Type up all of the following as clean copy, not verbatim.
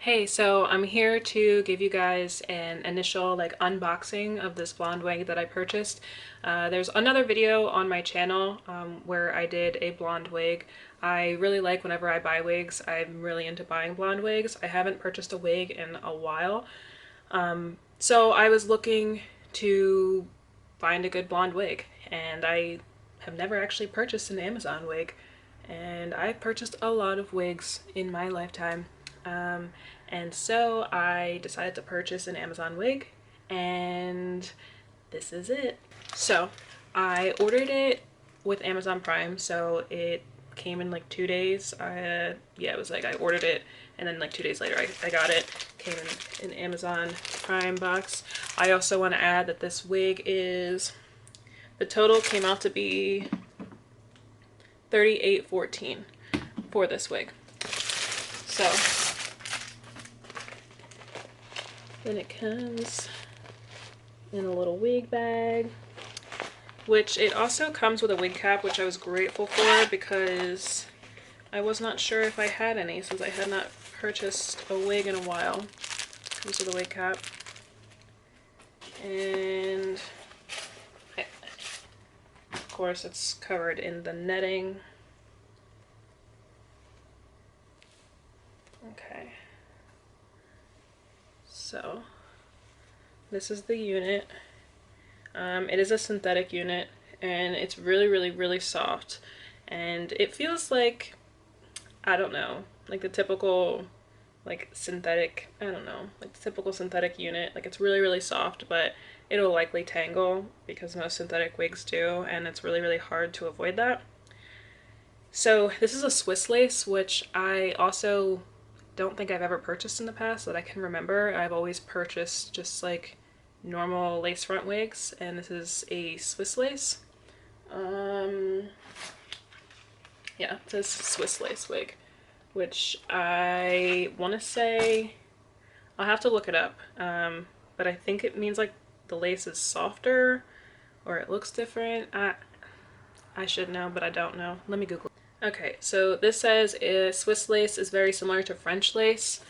Hey, so I'm here to give you guys an initial unboxing of this blonde wig that I purchased. There's another video on my channel where I did a blonde wig. I really like whenever I buy wigs. I'm really into buying blonde wigs. I haven't purchased a wig in a while. So I was looking to find a good blonde wig, and I have never actually purchased an Amazon wig. And I've purchased a lot of wigs in my lifetime. And so I decided to purchase an Amazon wig, and this is it. So I ordered it with Amazon Prime, so it came in like 2 days. Yeah, it was like I ordered it and then like 2 days later I got it. Came in an Amazon Prime box. I also want to add that this wig is, the total came out to be $38.14 for this wig. So then it comes in a little wig bag, which it also comes with a wig cap, which I was grateful for because I was not sure if I had any since I had not purchased a wig in a while. Comes with a wig cap. And of course it's covered in the netting. Okay. So this is the unit. It is a synthetic unit, and it's really soft, and it feels like, I don't know, like the typical synthetic, I don't know, like the typical synthetic unit. Like it's really soft, but it'll likely tangle because most synthetic wigs do, and it's really hard to avoid that. So this is a Swiss lace, which I also don't think I've ever purchased in the past that I can remember. I've always purchased just like normal lace front wigs, and this is a Swiss lace. Yeah, it says Swiss lace wig, which I want to say, I'll have to look it up, but I think it means like the lace is softer or it looks different. I should know, but I don't know. Let me Google. Okay, so this says Swiss lace is very similar to French lace.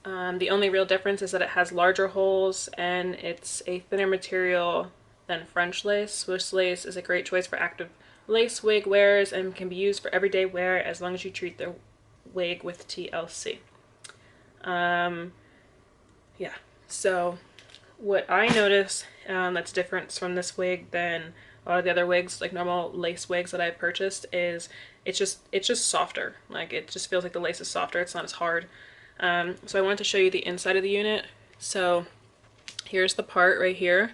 The only real difference is that it has larger holes and it's a thinner material than French lace. Swiss lace is a great choice for active lace wig wearers and can be used for everyday wear as long as you treat the wig with TLC. Yeah, so what I notice that's different from this wig than a lot of the other wigs, like normal lace wigs that I've purchased, is it's just softer. Like it just feels like the lace is softer. It's not as hard. So I wanted to show you the inside of the unit. So here's the part right here,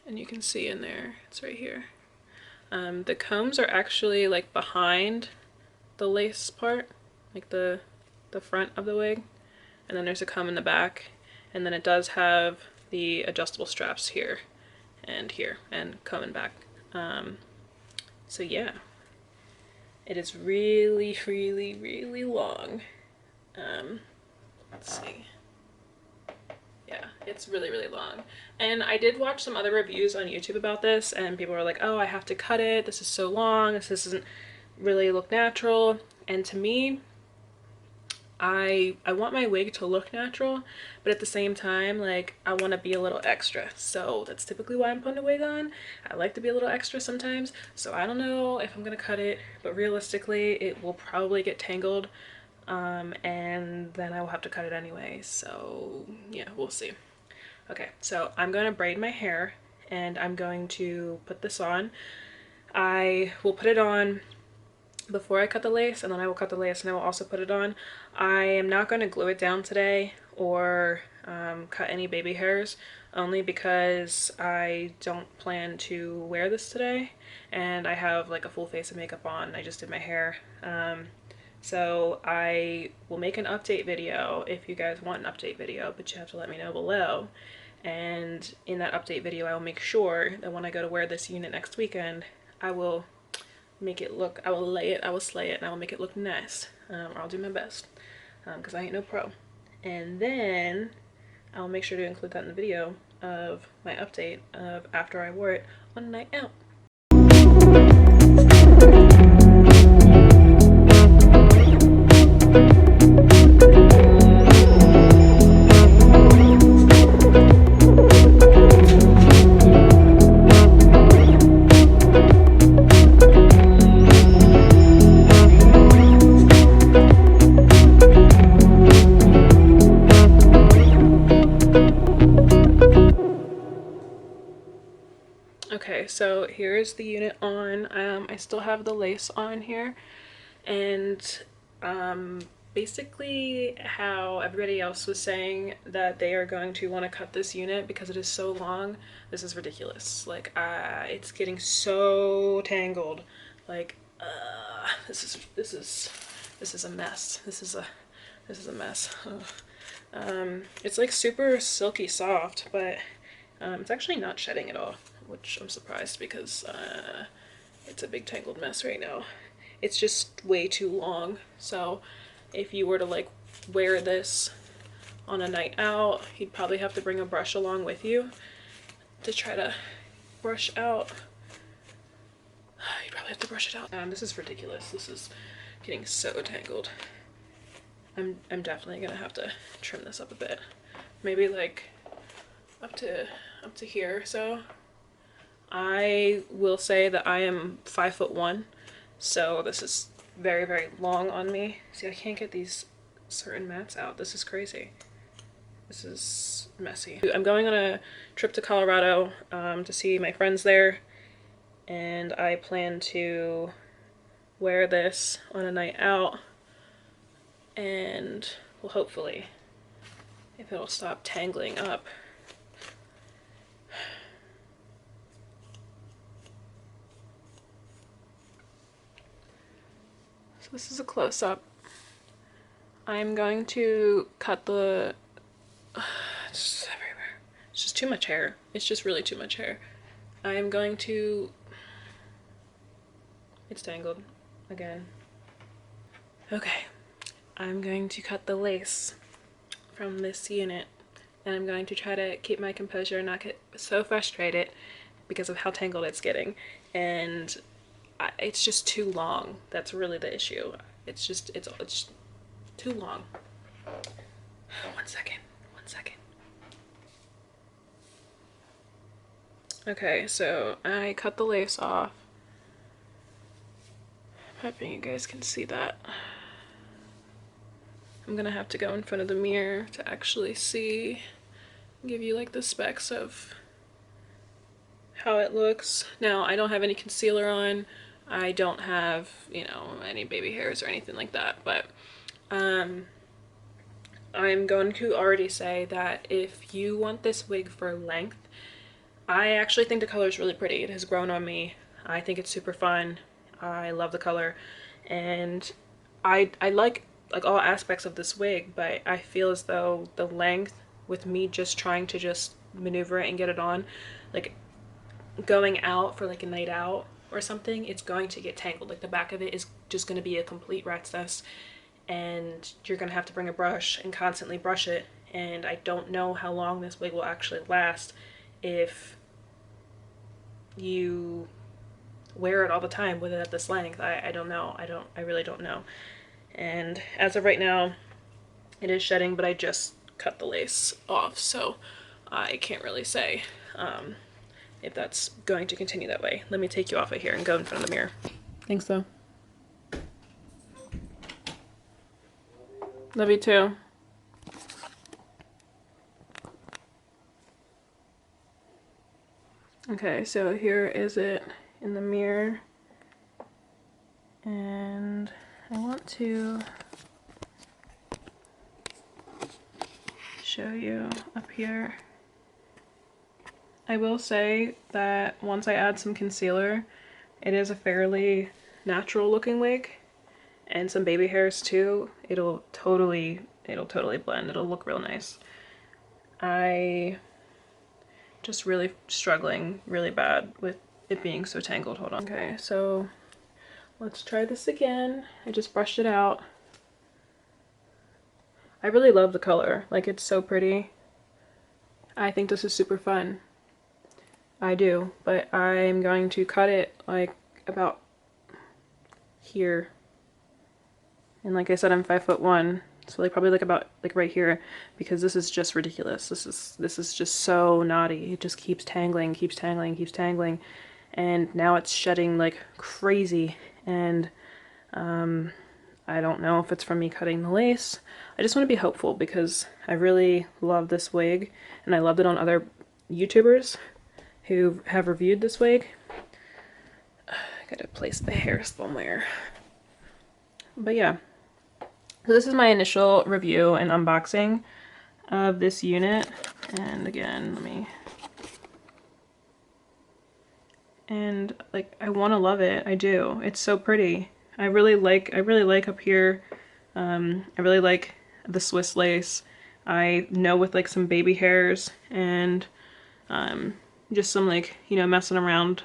and you can see in there, it's right here. The combs are actually like behind the lace part, like the front of the wig, and then there's a comb in the back, and then it does have the adjustable straps here and here and coming back. So yeah, it is really long. Let's see. Yeah, it's really long. And I did watch some other reviews on YouTube about this, and people were like, oh, I have to cut it, this is so long, this doesn't really look natural. And to me, I want my wig to look natural, but at the same time, like, I want to be a little extra. So that's typically why I'm putting a wig on. I like to be a little extra sometimes. So I don't know if I'm gonna cut it, but realistically it will probably get tangled, and then I will have to cut it anyway. So yeah, we'll see. Okay, so I'm gonna braid my hair and I'm going to put this on. I will put it on before I cut the lace, and then I will cut the lace and I will also put it on. I am not going to glue it down today or cut any baby hairs, only because I don't plan to wear this today and I have like a full face of makeup on. I just did my hair. So I will make an update video if you guys want an update video, but you have to let me know below. And in that update video I will make sure that when I go to wear this unit next weekend, I will make it look, I will lay it, I will slay it, and I will make it look nice. Or I'll do my best, because I ain't no pro. And then I'll make sure to include that in the video of my update of after I wore it on a night out. so here's the unit on. I still have the lace on here, and basically how everybody else was saying that they are going to want to cut this unit because it is so long. This is ridiculous. Like, it's getting so tangled. Like, this is a mess. This is a mess. It's like super silky soft, but it's actually not shedding at all, which I'm surprised because it's a big tangled mess right now. It's just way too long. So if you were to like wear this on a night out, you'd probably have to bring a brush along with you to try to brush out. You'd probably have to brush it out. This is ridiculous. This is getting so tangled. I'm definitely gonna have to trim this up a bit. Maybe like up to here. So I will say that I am 5'1", so this is very, very long on me. See, I can't get these certain mats out. This is crazy. This is messy. I'm going on a trip to Colorado to see my friends there, and I plan to wear this on a night out, and well, hopefully, if it'll stop tangling up. So this is a close-up. I'm going to cut the... It's just everywhere. It's just too much hair. It's just really too much hair. I'm going to... It's tangled again. Okay. I'm going to cut the lace from this unit, and I'm going to try to keep my composure and not get so frustrated because of how tangled it's getting. And it's just too long. That's really the issue. It's too long. One second. Okay, so I cut the lace off. I'm hoping you guys can see that. I'm gonna have to go in front of the mirror to actually see, give you like the specs of how it looks. Now, I don't have any concealer on. I don't have, you know, any baby hairs or anything like that, but I'm going to already say that if you want this wig for length, I actually think the color is really pretty. It has grown on me. I think it's super fun. I love the color, and I like all aspects of this wig, but I feel as though the length, with me just trying to just maneuver it and get it on, like going out for like a night out or something, it's going to get tangled. Like the back of it is just going to be a complete rat's nest, and you're going to have to bring a brush and constantly brush it. And I don't know how long this wig will actually last if you wear it all the time with it at this length. I don't know. I really don't know. And as of right now, it is shedding, but I just cut the lace off, so I can't really say if that's going to continue that way. Let me take you off of here and go in front of the mirror. Think so. Love you too. Okay, so here is it in the mirror, and I want to show you up here. I will say that once I add some concealer, it is a fairly natural looking wig, and some baby hairs too. It'll totally blend. It'll look real nice. I just really struggling really bad with it being so tangled. Hold on. Okay, so let's try this again. I just brushed it out. I really love the color. Like, it's so pretty. I think this is super fun. I do, but I'm going to cut it like about here. And like I said, I'm 5'1", so like probably like about like right here, because this is just ridiculous. This is just so naughty. It just keeps tangling, and now it's shedding like crazy. And I don't know if it's from me cutting the lace. I just want to be hopeful because I really love this wig, and I loved it on other YouTubers who have reviewed this wig, gotta place the hair somewhere. But yeah, so this is my initial review and unboxing of this unit. And again, and like, I want to love it. I do. It's so pretty. I really like up here. I really like the Swiss lace. I know with like some baby hairs and just some like, you know, messing around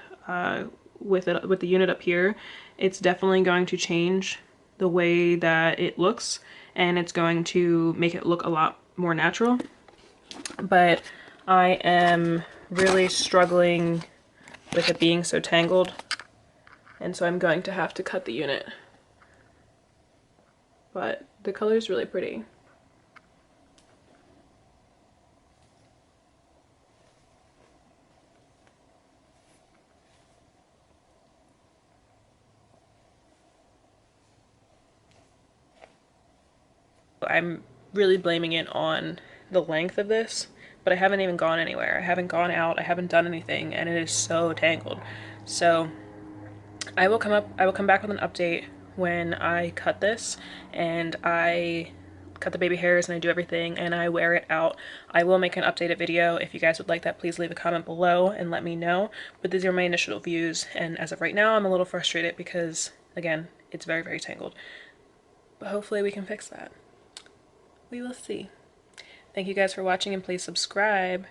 with the unit up here, it's definitely going to change the way that it looks, and it's going to make it look a lot more natural. But I am really struggling with it being so tangled, and so I'm going to have to cut the unit. But the color is really pretty. I'm really blaming it on the length of this, but I haven't even gone anywhere. I haven't gone out, I haven't done anything, and it is so tangled. So I will come back with an update when I cut this and I cut the baby hairs and I do everything and I wear it out. I will make an updated video. If you guys would like that, please leave a comment below and let me know. But these are my initial views, and as of right now, I'm a little frustrated because, again, it's very, very tangled. But hopefully we can fix that. We will see. Thank you guys for watching, and please subscribe.